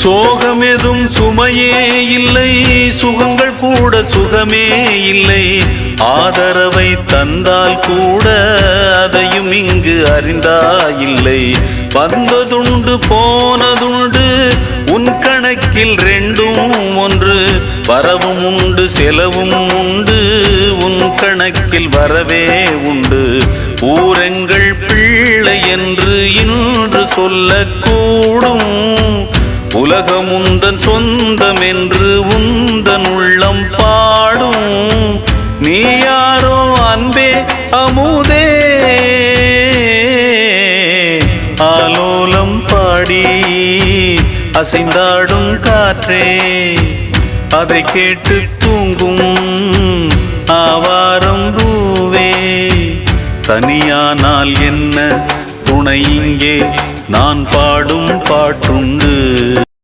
சோகமெதும் சுமையே இல்லை, சுகங்கள் கூட சுகமே இல்லை. ஆதரவை தந்தால் கூட அதையும் இங்கு அறிந்தாயில்லை. வந்ததுண்டு போனதுண்டு உன் கணக்கில் ரெண்டும் ஒன்று. வரவும் உண்டு செலவும் உண்டு, உன் கணக்கில் வரவே உண்டு. ஊரெங்கள் பிள்ளை என்று இன்று சொல்லக்கூடும். உலகம் உந்தன் சொந்தம் என்று உந்தன் உள்ளம் பாடும். நீ யாரோ அன்பே அமுதே, ஆலோலம் பாடி அசைந்தாடும் காற்றே. அதை கேட்டு தூங்கும் ஆவாரம் பூவே. தனியானால் என்ன துணை இங்கே, நான் பாடும் பாட்டுண்டு.